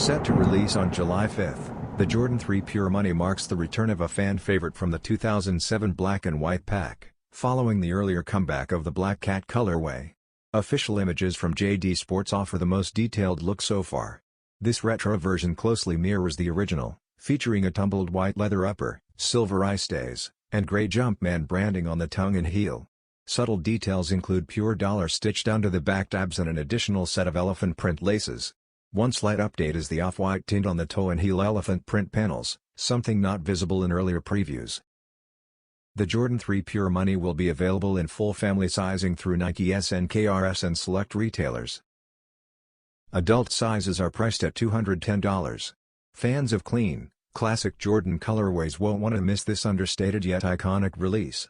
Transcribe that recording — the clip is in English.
Set to release on July 5, the Jordan 3 Pure Money marks the return of a fan favorite from the 2007 black and white pack, following the earlier comeback of the Black Cat colorway. Official images from JD Sports offer the most detailed look so far. This retro version closely mirrors the original, featuring a tumbled white leather upper, silver eyestays, and gray Jumpman branding on the tongue and heel. Subtle details include pure dollar stitched onto the back tabs and an additional set of elephant print laces. One slight update is the off-white tint on the toe and heel elephant print panels, something not visible in earlier previews. The Jordan 3 Pure Money will be available in full family sizing through Nike SNKRS and select retailers. Adult sizes are priced at $210. Fans of clean, classic Jordan colorways won't want to miss this understated yet iconic release.